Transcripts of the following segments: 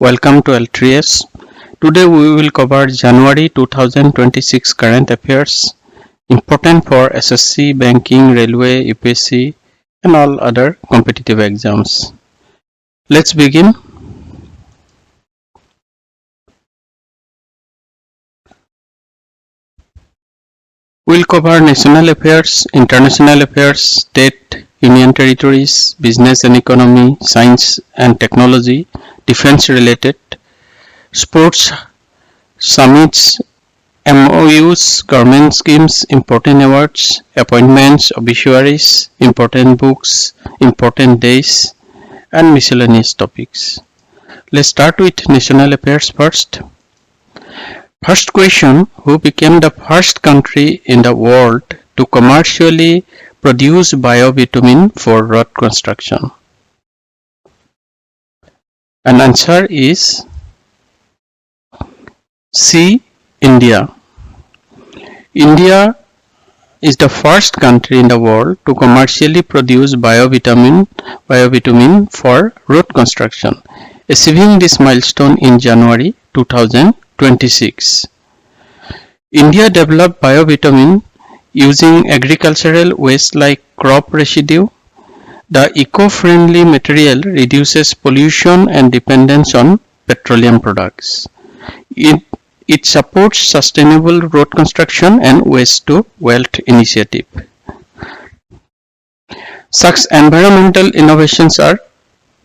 Welcome to L3S. Today we will cover January 2026 current affairs, important for SSC, banking, railway, UPSC and all other competitive exams. Let's begin. We'll cover national affairs, international affairs, state, union territories, business and economy, science and technology, defense related, sports, summits, MoUs, government schemes, important awards, appointments, obituaries, important books, important days, and miscellaneous topics. Let's start with national affairs first. First question, who became the first country in the world to commercially produce biobitumen for road construction? And answer is C. India. India is the first country in the world to commercially produce biobitumen for road construction, achieving this milestone in January 2026. India developed biobitumen using agricultural waste like crop residue. The eco-friendly material reduces pollution and dependence on petroleum products. It supports sustainable road construction and waste to wealth initiative. Such environmental innovations are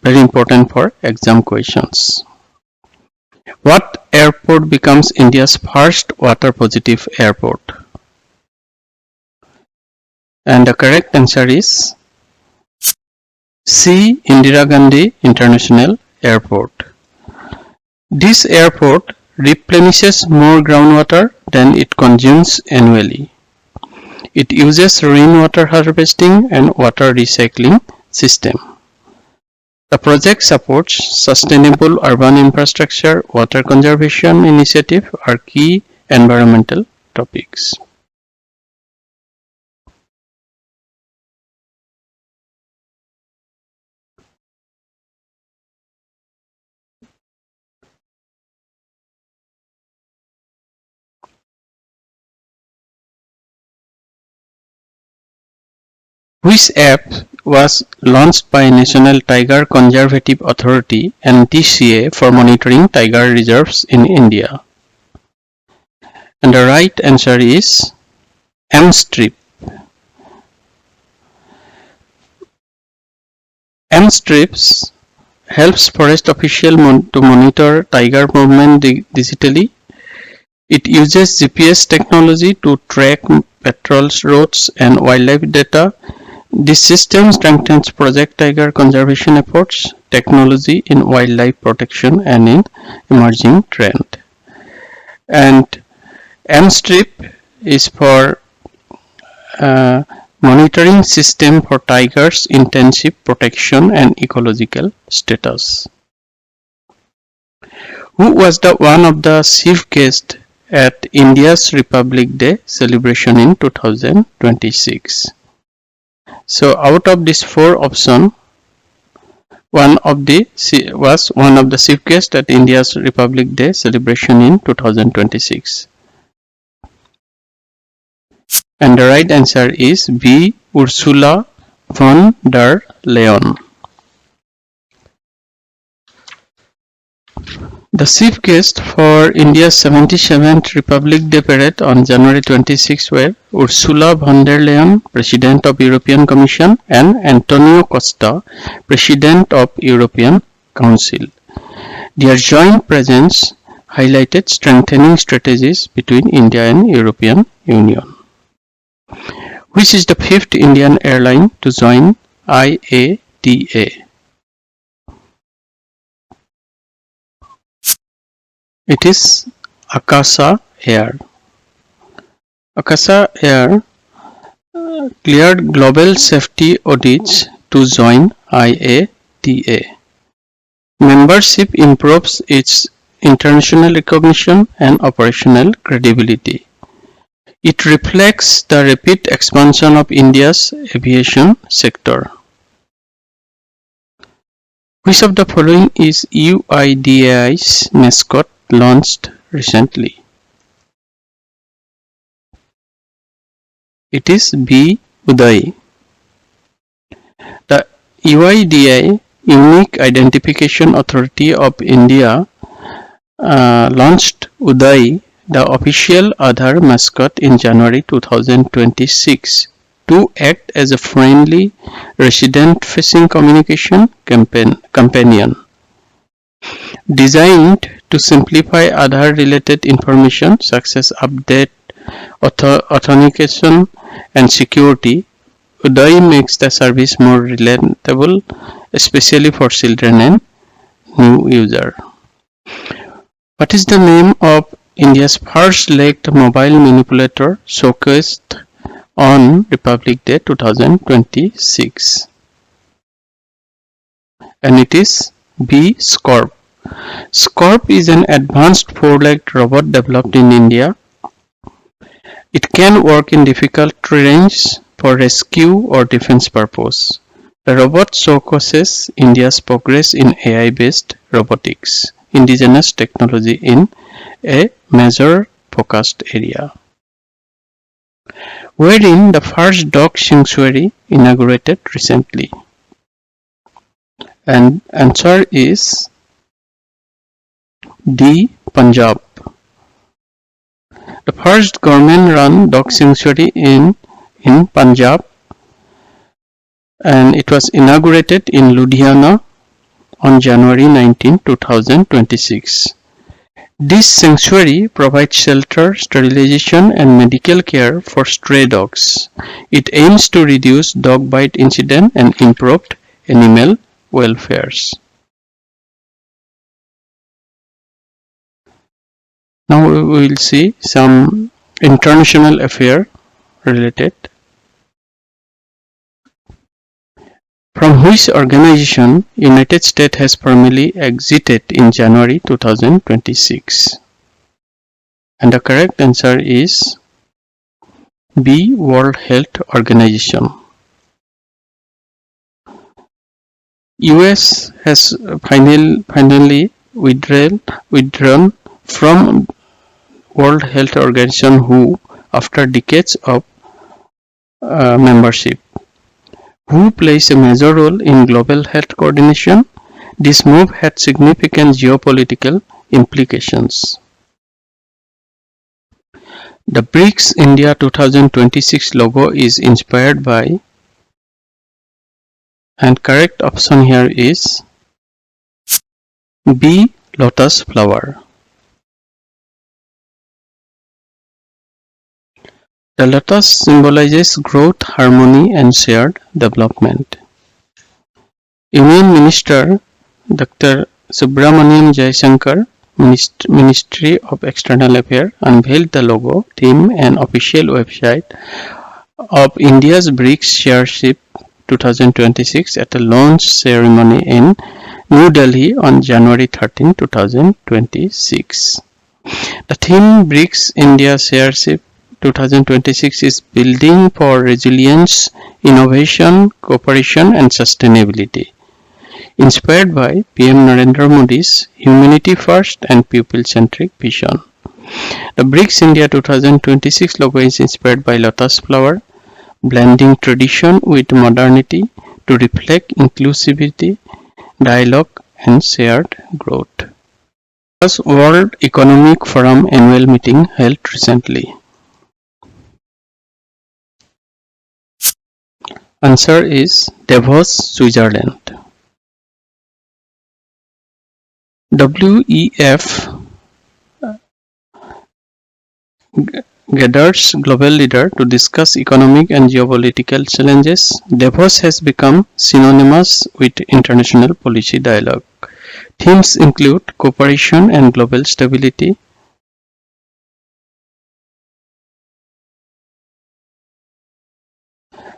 very important for exam questions. What airport becomes India's first water positive airport? And the correct answer is C. Indira Gandhi International Airport. This airport replenishes more groundwater than it consumes annually. It uses rainwater harvesting and water recycling system. The project supports sustainable urban infrastructure, water conservation initiative are key environmental topics. Which app was launched by National Tiger Conservative Authority (NTPC) for monitoring tiger reserves in India? And the right answer is MStrip. MStrips helps forest officials to monitor tiger movement digitally. It uses GPS technology to track patrols, roads, and wildlife data. This system strengthens Project Tiger conservation efforts, technology in wildlife protection, and in emerging trend. And MStrip is for monitoring system for tigers' intensive protection and ecological status. Who was the one of the chief guests at India's Republic Day celebration in 2026? So out of these four options, one of the chief guests at India's Republic Day celebration in 2026. And the right answer is B. Ursula von der Leyen. The chief guests for India's 77th Republic Day parade on January 26 were Ursula von der Leyen, President of European Commission, and Antonio Costa, President of European Council. Their joint presence highlighted strengthening strategies between India and European Union. Which is the fifth Indian airline to join IATA? It is Akasa Air. Akasa Air cleared global safety audits to join IATA. Membership improves its international recognition and operational credibility. It reflects the rapid expansion of India's aviation sector. Which of the following is UIDAI's mascot launched recently? It is B. Uday. The UIDAI, Unique Identification Authority of India, launched Uday, the official Aadhaar mascot, in January 2026 to act as a friendly resident-facing communication companion. Designed to simplify Aadhaar-related information such as update, authentication, and security, Uday makes the service more relatable, especially for children and new users. What is the name of India's first-legged mobile manipulator showcased on Republic Day 2026? And it is B. Scorp. Scorp is an advanced four-legged robot developed in India. It can work in difficult terrains for rescue or defense purpose. The robot showcases India's progress in AI-based robotics, indigenous technology in a major focused area. Wherein the first dog sanctuary inaugurated recently? And answer is D. Punjab. The first government-run dog sanctuary in Punjab, and it was inaugurated in Ludhiana on January 19, 2026. This sanctuary provides shelter, sterilization, and medical care for stray dogs. It aims to reduce dog bite incident and improve animal welfare. Now we will see some international affair related. From which organization United States has formally exited in January 2026? And the correct answer is B. World Health Organization. US has finally withdrawn from World Health Organization WHO after decades of membership. WHO plays a major role in global health coordination. This move had significant geopolitical implications. The BRICS India 2026 logo is inspired by, and correct option here is B. Lotus flower. The lotus symbolizes growth, harmony, and shared development. Union Minister Dr. Subramaniam Jaishankar, Ministry of External Affairs, unveiled the logo, theme, and official website of India's BRICS Chairship 2026 at a launch ceremony in New Delhi on January 13, 2026. The theme BRICS India Chairship 2026 is Building for Resilience, Innovation, Cooperation and Sustainability, inspired by PM Narendra Modi's Humanity First and People-Centric vision. The BRICS India 2026 logo is inspired by lotus flower, blending tradition with modernity to reflect inclusivity, dialogue and shared growth. World Economic Forum annual meeting held recently. Answer is Davos, Switzerland. WEF gathers global leaders to discuss economic and geopolitical challenges. Davos has become synonymous with international policy dialogue. Themes include cooperation and global stability,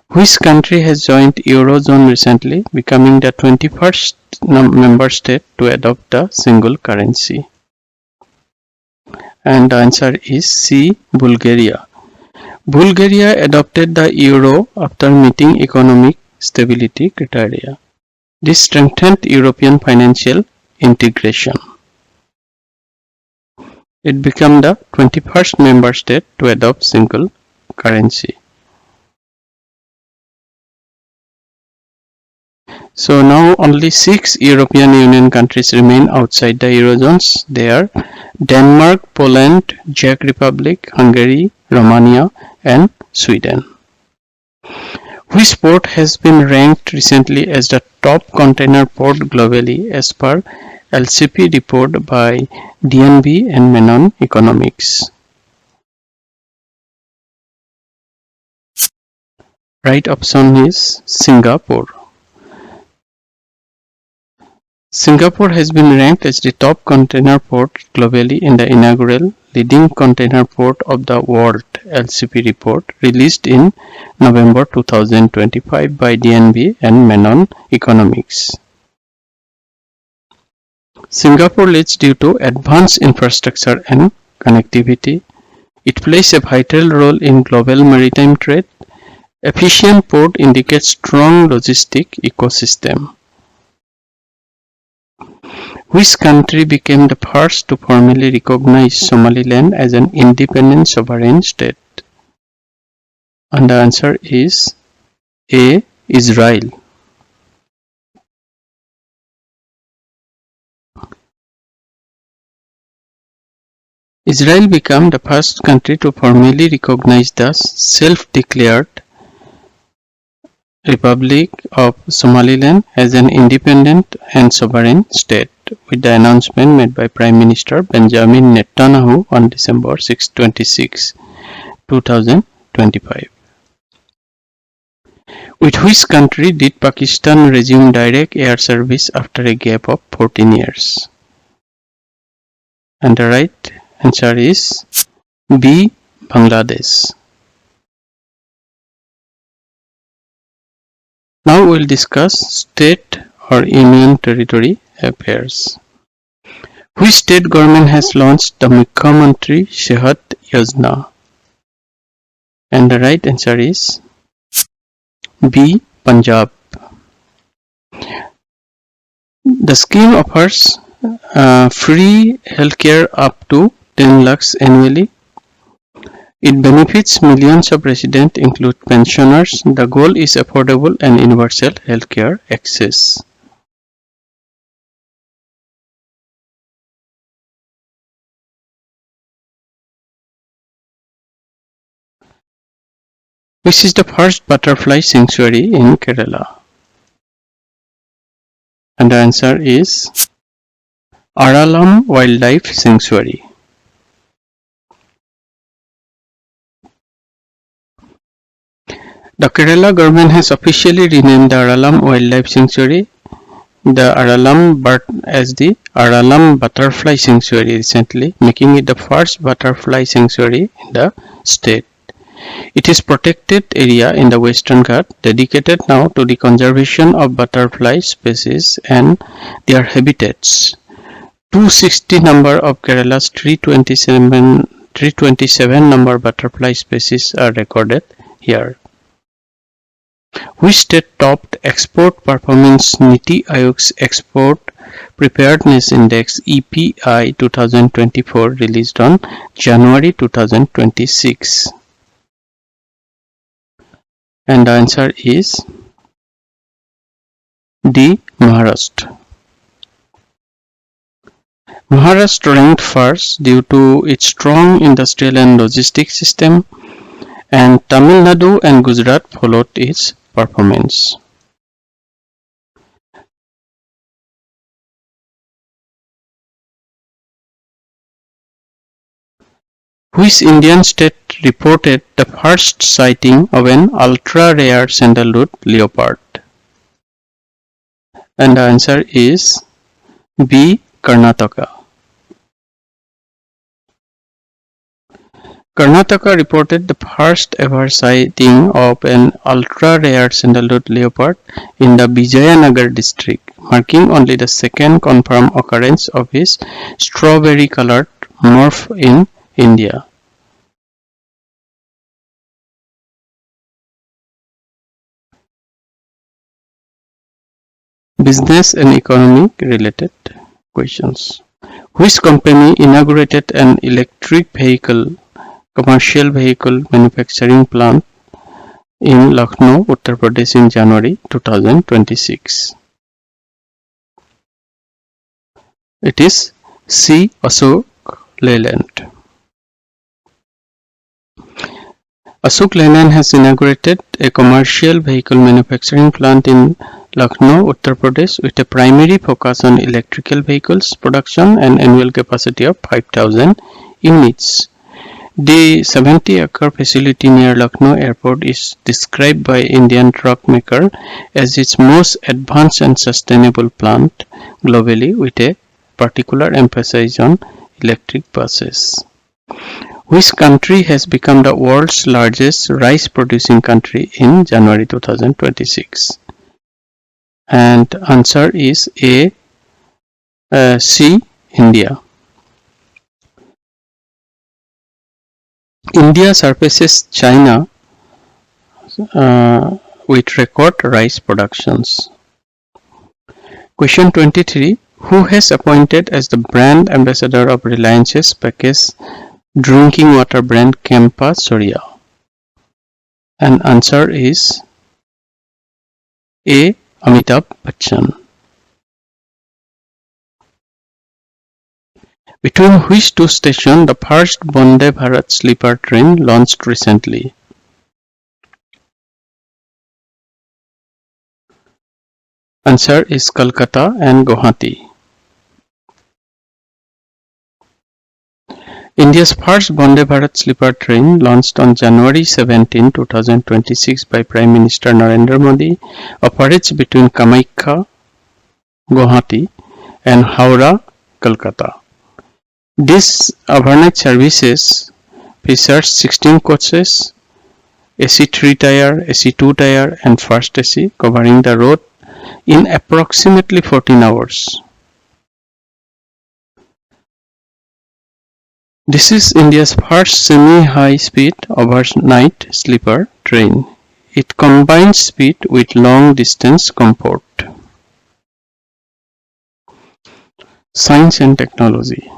which country has joined Eurozone recently, becoming the 21st member state to adopt the single currency? And the answer is C. Bulgaria. Bulgaria adopted the euro after meeting economic stability criteria. This strengthened European financial integration. It became the 21st member state to adopt single currency. So now only 6 European Union countries remain outside the Eurozones. They are Denmark, Poland, Czech Republic, Hungary, Romania and Sweden. Which port has been ranked recently as the top container port globally as per LCP report by DNB and Menon Economics? Right option is Singapore. Singapore has been ranked as the top container port globally in the inaugural Leading Container Port of the World LCP report released in November 2025 by DNB and Menon Economics. Singapore leads due to advanced infrastructure and connectivity. It plays a vital role in global maritime trade. Efficient port indicates strong logistic ecosystem. Which country became the first to formally recognize Somaliland as an independent sovereign state? And the answer is A. Israel. Israel became the first country to formally recognize the self-declared Republic of Somaliland as an independent and sovereign state, with the announcement made by Prime Minister Benjamin Netanyahu on December 26, 2025. With which country did Pakistan resume direct air service after a gap of 14 years? And the right answer is B. Bangladesh. Now we will discuss state or union territory affairs. Which state government has launched the Mukhyamantri Sehat Yojana? And the right answer is B. Punjab. The scheme offers free healthcare up to 10 lakhs annually. It benefits millions of residents, include pensioners. The goal is affordable and universal healthcare access. Which is the first butterfly sanctuary in Kerala? And the answer is Aralam Wildlife Sanctuary. The Kerala government has officially renamed the Aralam Wildlife Sanctuary the Aralam Butterfly Sanctuary recently, making it the first butterfly sanctuary in the state. It is protected area in the Western Ghat, dedicated now to the conservation of butterfly species and their habitats. 260 number of Kerala's 327 number butterfly species are recorded here. Which state topped export performance Niti Aayog's Export Preparedness Index EPI 2024 released on January 2026? And the answer is D. Maharashtra. Maharashtra ranked first due to its strong industrial and logistics system, and Tamil Nadu and Gujarat followed its performance. Which Indian state reported the first sighting of an ultra-rare sandalwood leopard? And the answer is B. Karnataka. Karnataka reported the first ever sighting of an ultra-rare sandalwood leopard in the Vijayanagar district, marking only the second confirmed occurrence of his strawberry-colored morph in India. Business and economic related questions. Which company inaugurated an electric vehicle, commercial vehicle manufacturing plant in Lucknow, Uttar Pradesh in January 2026? It is C. Ashok Leyland. Ashok Leyland has inaugurated a commercial vehicle manufacturing plant in Lucknow, Uttar Pradesh with a primary focus on electrical vehicles production and annual capacity of 5,000 units. The 70-acre facility near Lucknow Airport is described by Indian truck maker as its most advanced and sustainable plant globally, with a particular emphasis on electric buses. Which country has become the world's largest rice-producing country in January 2026? And answer is A. C. India. India surpasses China with record rice productions. Question 23. Who has appointed as the brand ambassador of Reliance's packaged drinking water brand Campa Surya? And answer is A. Amitabh Bachchan. Between which two stations the first Vande Bharat sleeper train launched recently? Answer is Kolkata and Guwahati. India's first Vande Bharat sleeper train, launched on January 17, 2026 by Prime Minister Narendra Modi, operates between Kamakhya, Guwahati and Howrah, Kolkata. These overnight services features 16 coaches, AC 3-tier, AC 2-tier and first AC, covering the road in approximately 14 hours. This is India's first semi-high-speed overnight sleeper train. It combines speed with long-distance comfort. Science and technology.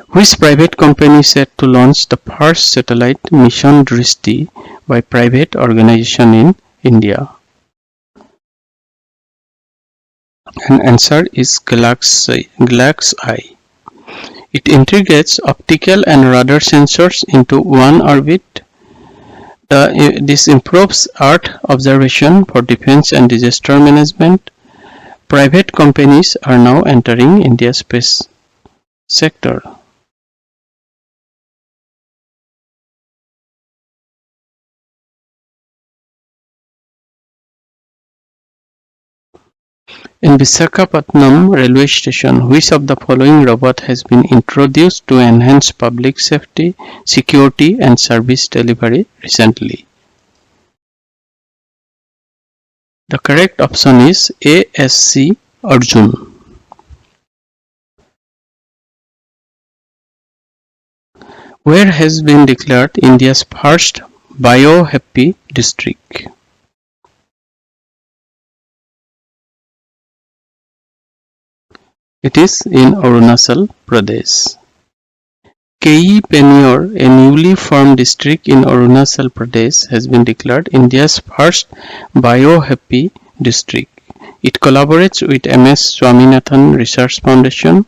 Which private company is set to launch the first satellite mission Drishti by private organization in India? And answer is Galaxy. It integrates optical and radar sensors into one orbit. This improves Earth observation for defense and disaster management. Private companies are now entering India's space sector. In Visakhapatnam railway station, which of the following robot has been introduced to enhance public safety, security and service delivery recently? The correct option is ASC Arjun. Where has been declared India's first bio-happy district? It is in Arunachal Pradesh. Kei Penyor, a newly formed district in Arunachal Pradesh, has been declared India's first bio-happy district. It collaborates with MS Swaminathan Research Foundation.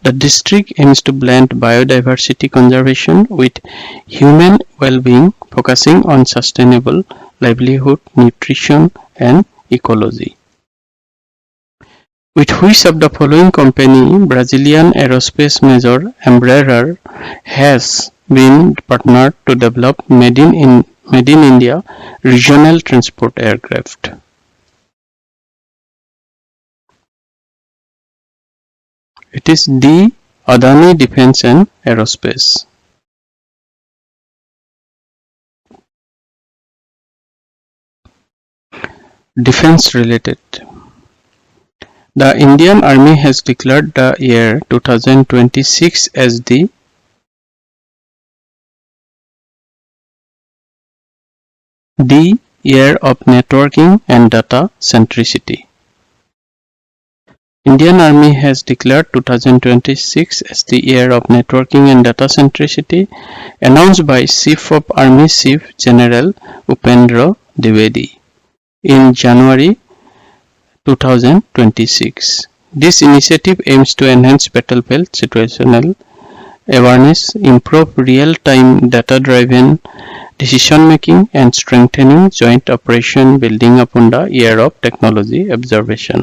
The district aims to blend biodiversity conservation with human well-being, focusing on sustainable livelihood, nutrition, and ecology. With which of the following company Brazilian aerospace major Embraer has been partnered to develop Made in India regional transport aircraft? It is D. Adani Defence and Aerospace. Defense related. The Indian Army has declared the year 2026 as the year of networking and data centricity. Indian Army has declared 2026 as the year of networking and data centricity, announced by Chief of Army Chief General Upendra Dwivedi in January 2026. This initiative aims to enhance battlefield situational awareness, improve real-time data-driven decision-making, and strengthening joint operation building upon the year of technology observation.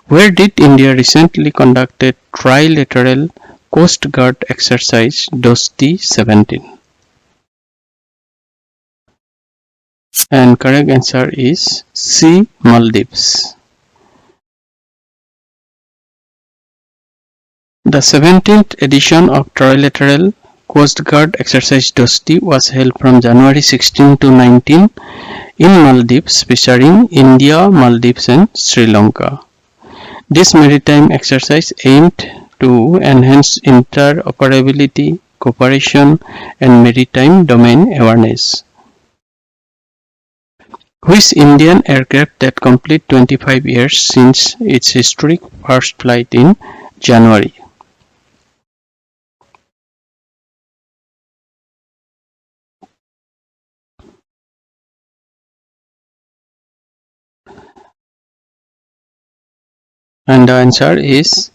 Where did India recently conduct a trilateral Coast Guard exercise Dosti 17? And correct answer is C. Maldives. The 17th edition of Trilateral Coast Guard Exercise Dosti was held from January 16 to 19 in Maldives, featuring India, Maldives and Sri Lanka. This maritime exercise aimed to enhance interoperability, cooperation and maritime domain awareness. Which Indian aircraft that complete 25 years since its historic first flight in January? And the answer is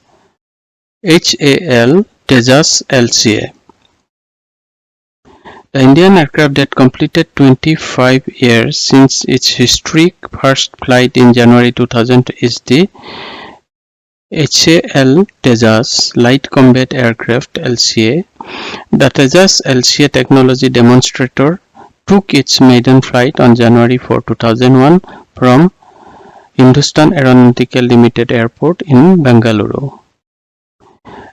HAL Tejas LCA. The Indian aircraft that completed 25 years since its historic first flight in January 2000 is the HAL Tejas Light Combat Aircraft LCA. The Tejas LCA technology demonstrator took its maiden flight on January 4, 2001 from Hindustan Aeronautical Limited Airport in Bengaluru.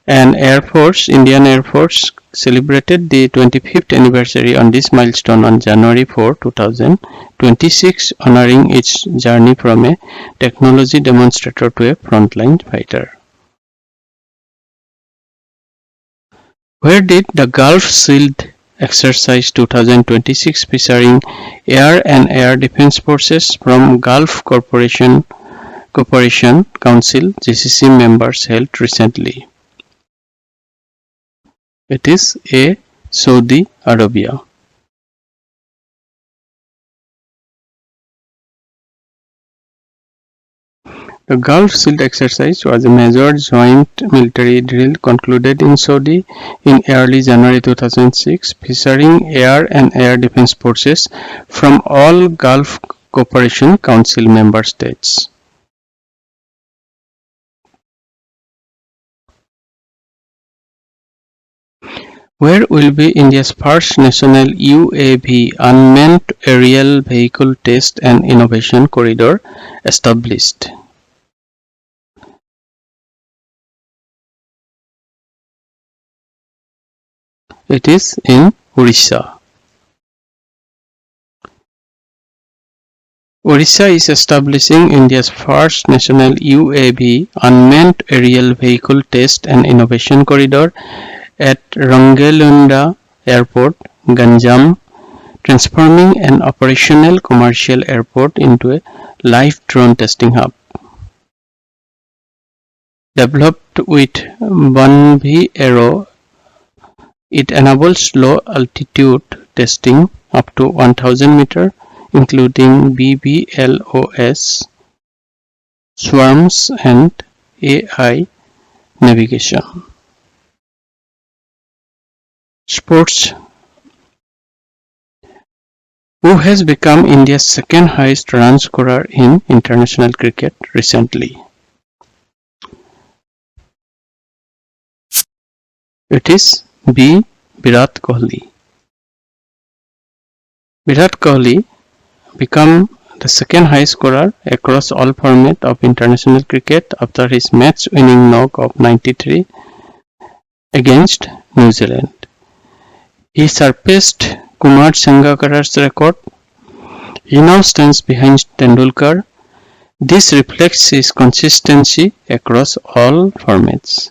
And Indian Air Force celebrated the 25th anniversary on this milestone on January 4, 2026, honoring its journey from a technology demonstrator to a frontline fighter. Where did the Gulf Shield Exercise 2026 featuring Air and Air Defense Forces from Gulf Cooperation Council GCC members held recently? It is A. Saudi Arabia. The Gulf Shield exercise was a major joint military drill concluded in Saudi in early January 2006, featuring air and air defense forces from all Gulf Cooperation Council member states. Where will be India's first national UAV unmanned aerial vehicle test and innovation corridor established? It is in Orissa. Orissa is establishing India's first national UAV unmanned aerial vehicle test and innovation corridor at Rangelunda Airport, Ganjam, transforming an operational commercial airport into a live drone testing hub. Developed with Banvi Aero, it enables low altitude testing up to 1000 meters, including BBLOS, swarms and AI navigation. Sports. Who has become India's second highest run scorer in international cricket recently? It is B. Virat Kohli. Virat Kohli became the second highest scorer across all formats of international cricket after his match-winning knock of 93 against New Zealand. He surpassed Kumar Sangakkara's record. He now stands behind Tendulkar. This reflects his consistency across all formats.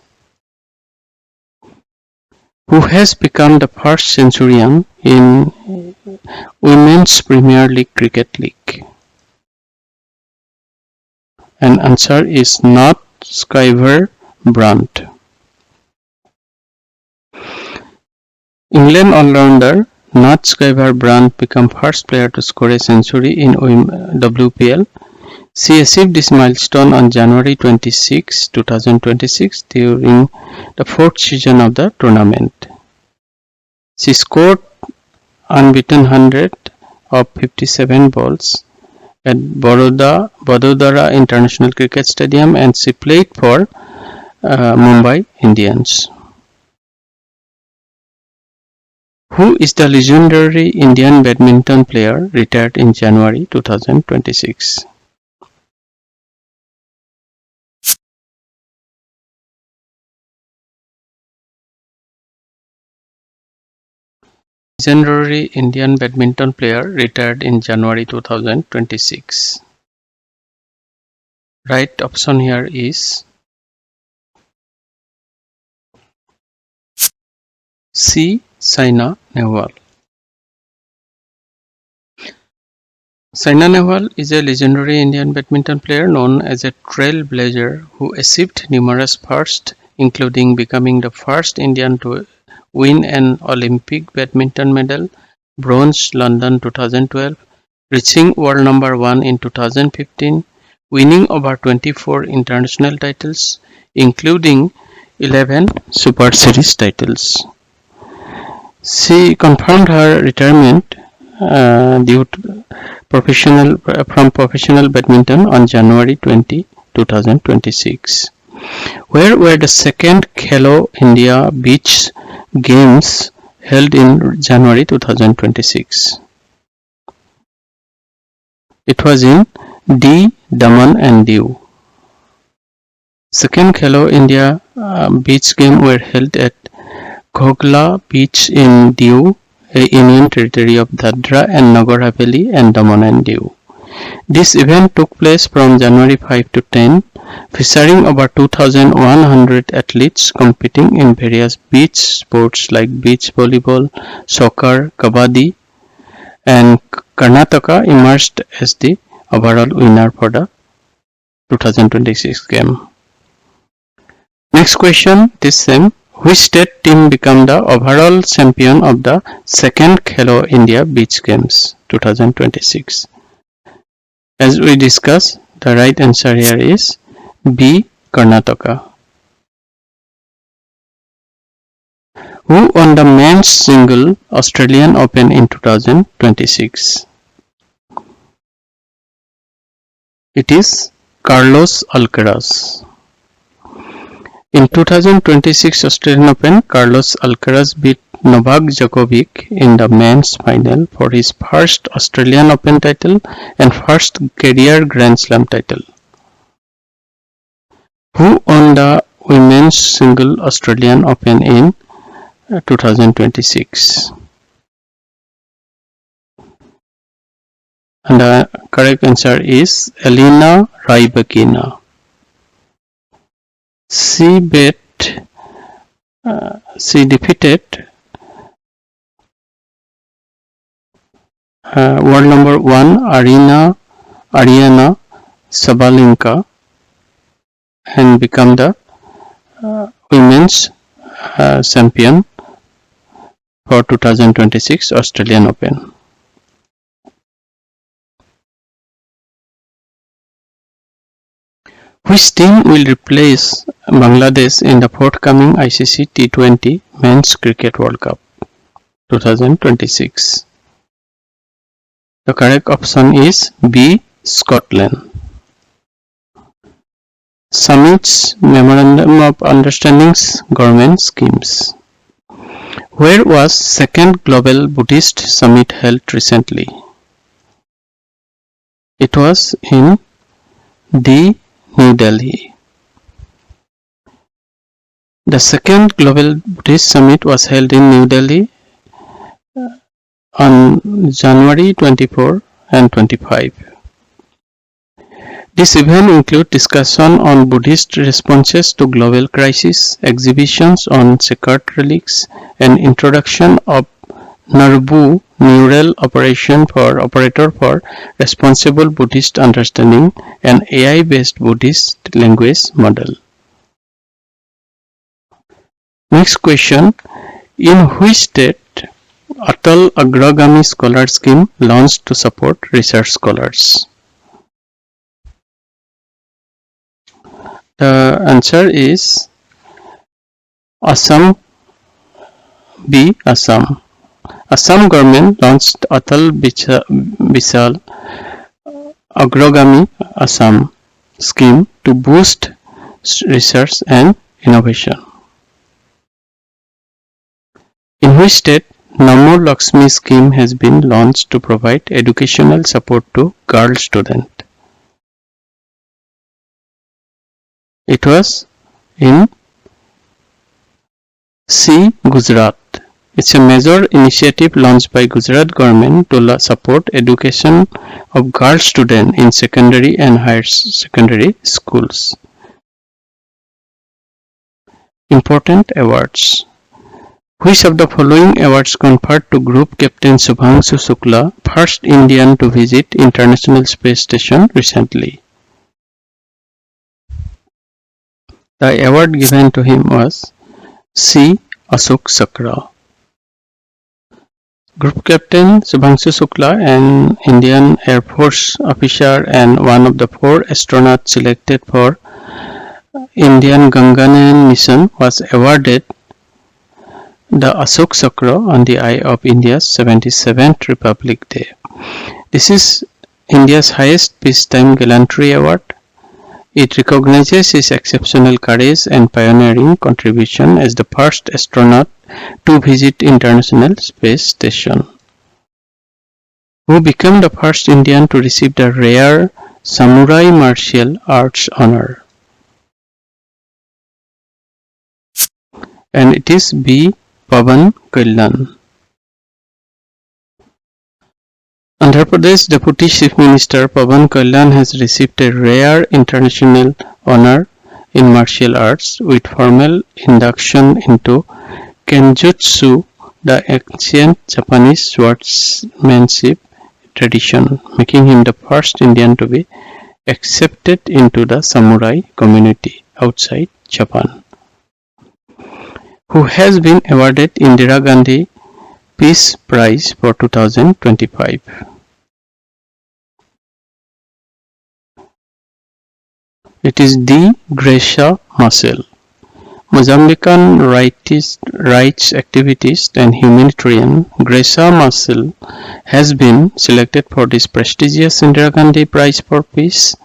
Who has become the first centurion in Women's Premier League Cricket League? And answer is not Scriver Brandt. England all-rounder Nat Scriver Brandt became first player to score a century in WPL. She achieved this milestone on January 26, 2026 during the fourth season of the tournament. She scored unbeaten 100 of 57 balls at Vadodara International Cricket Stadium, and she played for Mumbai Indians. Who is the legendary Indian badminton player retired in January 2026? Legendary Indian badminton player retired in January 2026. Right option here is C. Saina Nehwal. Saina Nehwal is a legendary Indian badminton player known as a trailblazer who achieved numerous firsts, including becoming the first Indian to win an Olympic badminton medal, bronze London 2012, reaching world number 1 in 2015, winning over 24 international titles, including 11 Super Series titles. She confirmed her retirement from professional badminton on January 20, 2026. Where were the second Khelo India Beach Games held in January 2026? It was in D. Daman and Diu. Second Khelo India Beach Games were held at Ghogla Beach in Diu, a union territory of Dadra and Nagar Haveli and Daman and Diu. This event took place from January 5 to 10, featuring over 2,100 athletes competing in various beach sports like beach volleyball, soccer, kabaddi, and Karnataka emerged as the overall winner for the 2026 game. Next question, this same. Which state team became the overall champion of the second Khelo India Beach Games 2026? As we discussed, the right answer here is B. Karnataka. Who won the men's single Australian Open in 2026? It is Carlos Alcaraz. In 2026 Australian Open, Carlos Alcaraz beat Novak Djokovic in the men's final for his first Australian Open title and first career Grand Slam title. Who won the women's single Australian Open in 2026? And the correct answer is Elena Rybakina. She defeated world number 1 Ariana Sabalenka and become the women's champion for 2026 Australian Open. Which team will replace Bangladesh in the forthcoming ICC T20 Men's Cricket World Cup 2026? The correct option is B. Scotland. Summits, Memorandum of Understandings, Government Schemes. Where was second Global Buddhist Summit held recently? It was in D. New Delhi. The second Global Buddhist Summit was held in New Delhi on January 24 and 25. This event included discussion on Buddhist responses to global crises, exhibitions on sacred relics, and introduction of NURBU Neural Operator for Responsible Buddhist Understanding, an AI-based Buddhist language model. Next question. In which state Atal Agragami Scholar Scheme launched to support research scholars? The answer is Assam. B. Assam. Assam government launched Atal Bisal Agragami Assam scheme to boost research and innovation. In which state Namo Lakshmi scheme has been launched to provide educational support to girl students? It was in C. Gujarat. It's a major initiative launched by Gujarat government to support education of girl students in secondary and higher secondary schools. Important awards. Which of the following awards conferred to Group Captain Subhangshu Shukla, first Indian to visit International Space Station recently? The award given to him was C. Ashok Chakra. Group Captain Subhangshu Shukla, an Indian Air Force officer and one of the 4 astronauts selected for Indian Gaganyaan mission, was awarded the Ashok Chakra on the eve of India's 77th Republic Day. This is India's highest peacetime gallantry award. It recognizes his exceptional courage and pioneering contribution as the first astronaut to visit International Space Station. Who became the first Indian to receive the rare Samurai Martial Arts honor? And it is B. Pavan Kalyan. Andhra Pradesh Deputy Chief Minister Pavan Kalyan has received a rare international honor in martial arts with formal induction into Kenjutsu, the ancient Japanese swordsmanship tradition, making him the first Indian to be accepted into the samurai community outside Japan. Who has been awarded Indira Gandhi Peace Prize for 2025? It is D. Gracia Marcel. Mozambican rights activist and humanitarian Gracia Marcel has been selected for this prestigious Indira Gandhi Prize for Peace,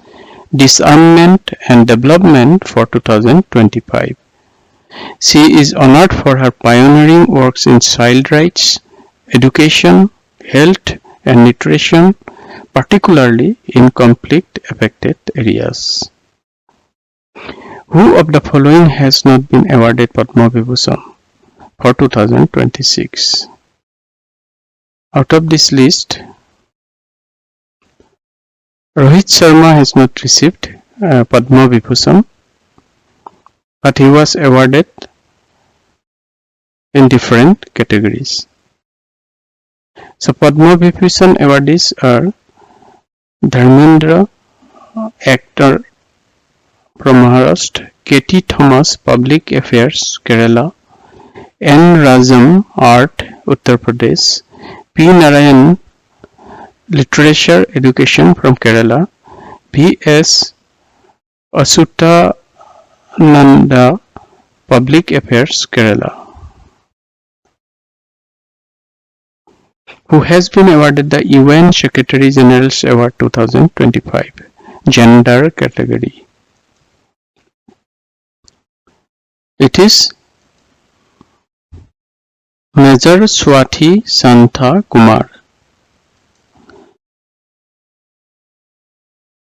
Disarmament and Development for 2025. She is honored for her pioneering works in child rights, education, health and nutrition, particularly in conflict-affected areas. Who of the following has not been awarded Padma Vibhushan for 2026? Out of this list, Rohit Sharma has not received Padma Vibhushan, but he was awarded in different categories. So Padma Vibhushan awardees are Dharmendra, actor from Maharashtra; K.T. Thomas, Public Affairs, Kerala; N. Rajam, Art, Uttar Pradesh; P. Narayan, Literature Education from Kerala; V.S. Asutananda, Public Affairs, Kerala. Who has been awarded the UN Secretary General's Award 2025, Gender category? It is Major Swati Santha Kumar.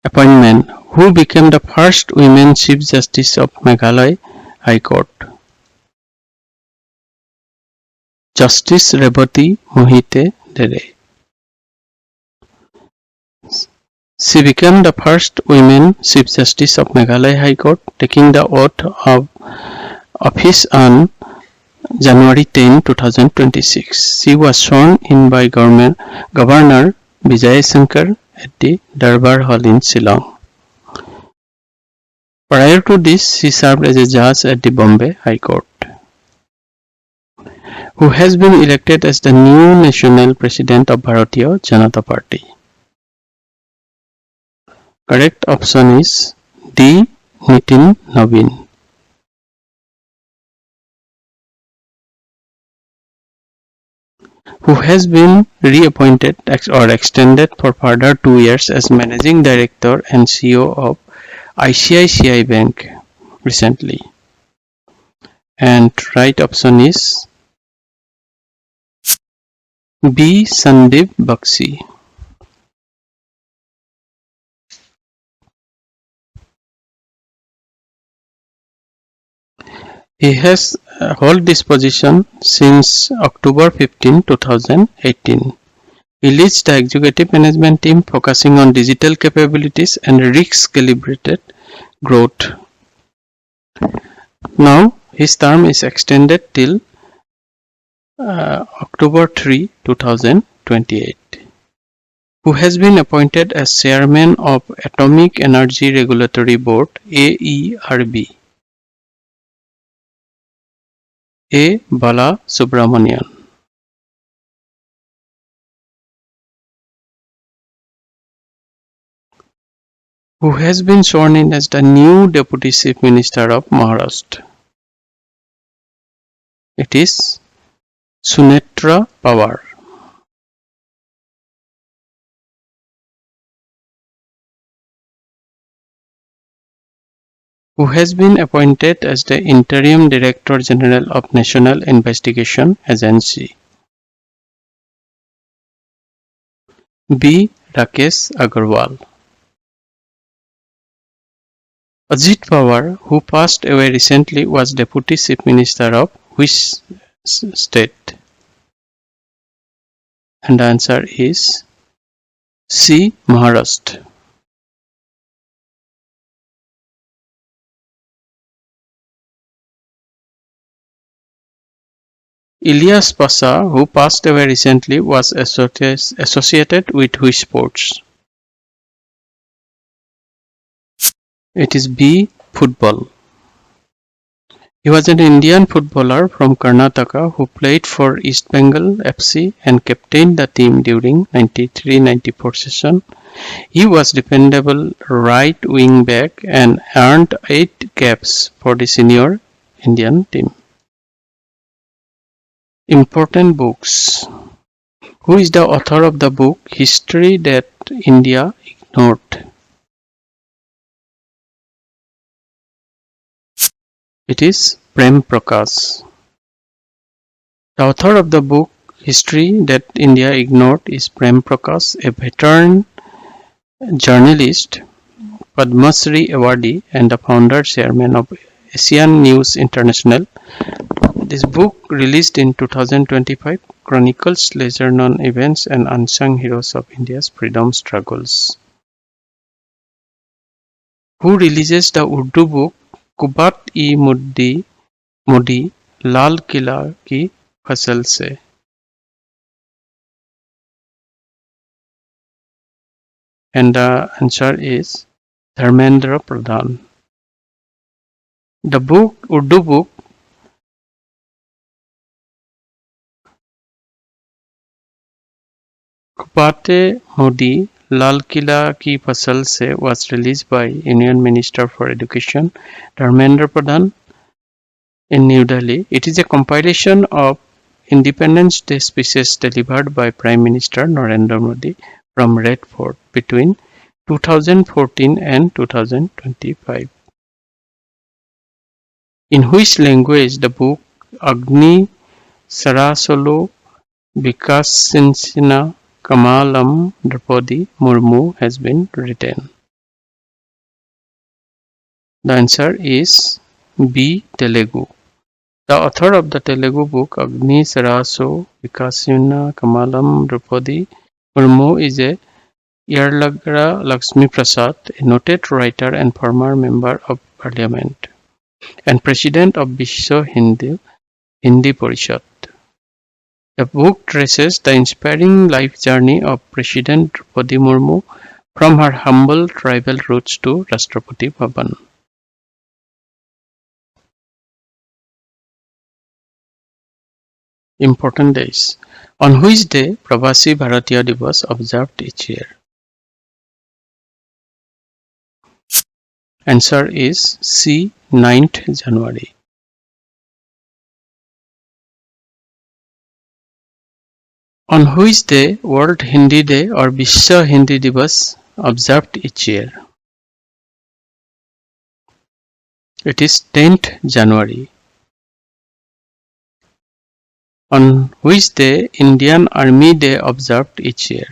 Appointment. Who became the first women Chief Justice of Meghalaya High Court? Justice Revati Mohite Dede. She became the first women Chief Justice of Meghalaya High Court, taking the oath of office on January 10, 2026. She was sworn in by Governor Vijay Shankar at the Darbar Hall in Shillong. Prior to this, she served as a judge at the Bombay High Court. Who has been elected as the new national president of Bharatiya Janata Party? Correct option is D. Nitin Naveen. Who has been reappointed or extended for further 2 years as Managing Director and CEO of ICICI Bank recently? And right option is B. Sandeep Bakshi. He has held this position since October 15, 2018. He leads the executive management team focusing on digital capabilities and risk-calibrated growth. Now, his term is extended till October 3, 2028. Who has been appointed as Chairman of Atomic Energy Regulatory Board AERB? A. Bala Subramanian. Who has been sworn in as the new Deputy Chief Minister of Maharashtra? It is Sunetra Pawar. Who has been appointed as the Interim Director General of National Investigation Agency? B. Rakesh Agarwal. Ajit Pawar, who passed away recently, was Deputy Chief Minister of which state? And the answer is C. Maharashtra. Ilyas Pasha, who passed away recently, was associated with which sports? It is B. Football. He was an Indian footballer from Karnataka who played for East Bengal FC and captained the team during 93-94 season. He was dependable right wing back and earned 8 caps for the senior Indian team. Important books. Who is the author of the book History That India Ignored? It is Prem Prakash. The author of the book History That India Ignored is Prem Prakash, a veteran journalist, Padma Shri awardee, and the founder chairman of Asian News International. This book, released in 2025, chronicles lesser-known events and unsung heroes of India's freedom struggles. Who releases the Urdu book Kubat-e-Modi Lal Kila Ki Fasal Se? And the answer is Dharmendra Pradhan. The Urdu book Kubat-e-Modi Lal Kila Ki Fasal Se was released by Union Minister for Education Dharmendra Pradhan in New Delhi. It is a compilation of Independence Day speeches delivered by Prime Minister Narendra Modi from Red Fort between 2014 and 2025. In which language the book Agni Sarasolo Vikasinsina Kamalam Draupadi Murmu has been written? The answer is B. Telugu. The author of the Telugu book Agni Saraso Vikasina Kamalam Draupadi Murmu is a Yarlagra Lakshmi Prasad, a noted writer and former member of parliament and president of Vishwa Hindu Hindi Parishad. The book traces the inspiring life journey of President Draupadi Murmu from her humble tribal roots to Rashtrapati Bhavan. Important days. On which day Pravasi Bharatiya Divas observed each year? Answer is C. 9th January. On which day World Hindi Day or Vishwa Hindi Divas observed each year? It is 10th January. On which day Indian Army Day observed each year?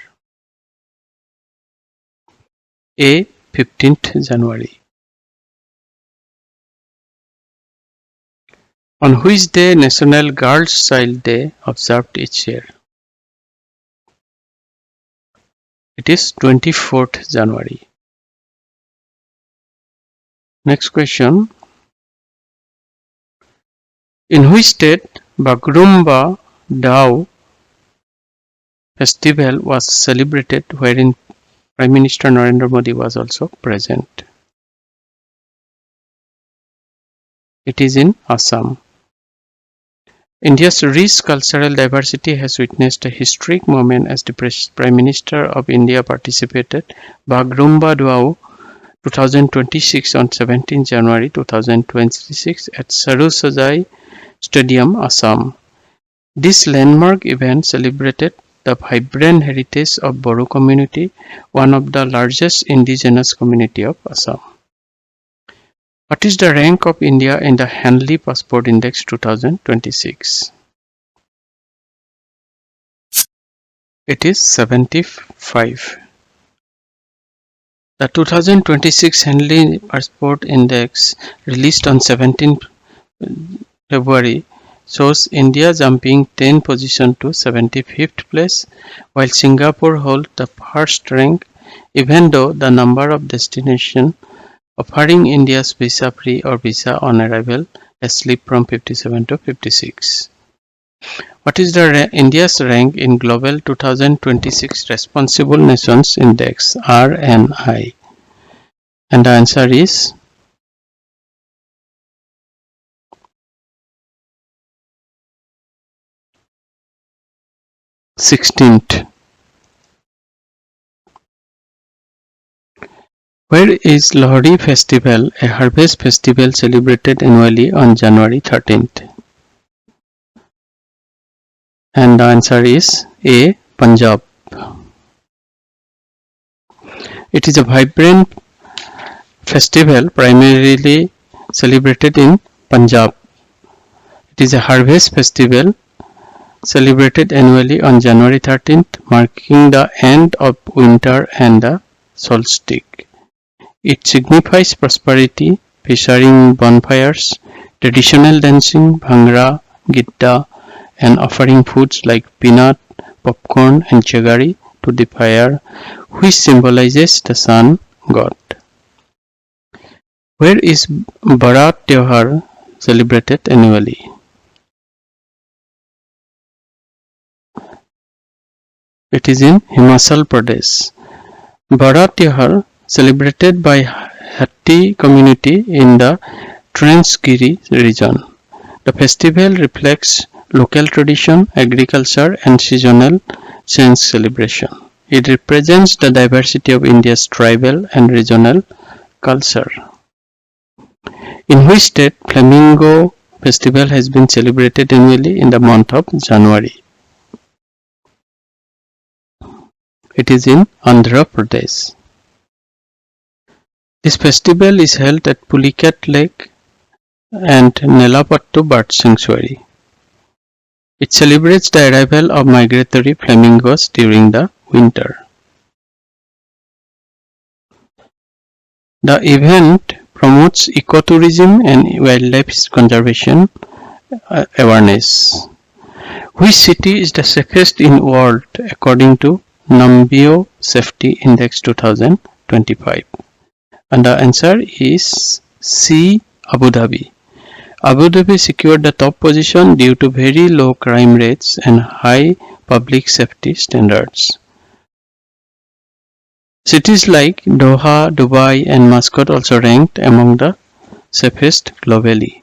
A. 15th January. On which day National Girls Child Day observed each year? It is 24th January. Next question. In which state Bagrumba Dao festival was celebrated, wherein Prime Minister Narendra Modi was also present? It is in Assam. India's rich cultural diversity has witnessed a historic moment as the Prime Minister of India participated Bagrumba Dao 2026 on 17 January 2026 at Sarusajai Stadium, Assam. This landmark event celebrated the vibrant heritage of Bodo community, one of the largest indigenous community of Assam. What is the rank of India in the Henley Passport Index 2026? It is 75. The 2026 Henley Passport Index, released on 17 February, shows India jumping 10 position to 75th place, while Singapore holds the first rank, even though the number of destinations offering India's visa-free or visa on arrival has slipped from 57 to 56. What is the India's rank in Global 2026 Responsible Nations Index (RNI)? And the answer is 16th. Where is Lohri Festival, a harvest festival celebrated annually on January 13th? And the answer is A. Punjab. It is a vibrant festival primarily celebrated in Punjab. It is a harvest festival celebrated annually on January 13th, marking the end of winter and the solstice. It signifies prosperity, featuring bonfires, traditional dancing, bhangra, gidda, and offering foods like peanut, popcorn, and jaggery to the fire, which symbolizes the sun god. Where is Barat Tyohar celebrated annually? It is in Himachal Pradesh. Barat Tyohar, celebrated by Hatti community in the Transgiri region. The festival reflects local tradition, agriculture, and seasonal change celebration. It represents the diversity of India's tribal and regional culture. In which state Flamingo Festival has been celebrated annually in the month of January? It is in Andhra Pradesh. This festival is held at Pulicat Lake and Nelapattu Bird Sanctuary. It celebrates the arrival of migratory flamingos during the winter. The event promotes ecotourism and wildlife conservation awareness. Which city is the safest in the world according to Numbeo Safety Index 2025? And the answer is C. Abu Dhabi. Abu Dhabi secured the top position due to very low crime rates and high public safety standards. Cities like Doha, Dubai, and Muscat also ranked among the safest globally.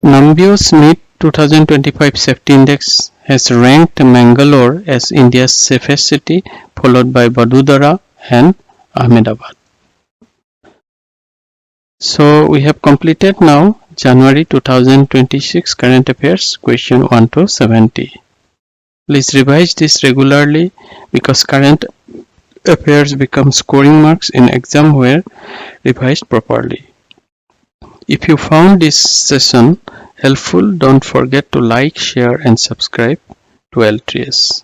Numbio's mid 2025 Safety Index has ranked Mangalore as India's safest city, followed by Vadodara and Ahmedabad. So we have completed now January 2026 current affairs question 1 to 70. Please revise this regularly because current affairs become scoring marks in exam where revised properly. If you found this session helpful, don't forget to like, share and subscribe to L3S.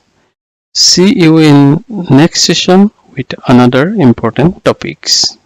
See you in next session with another important topics.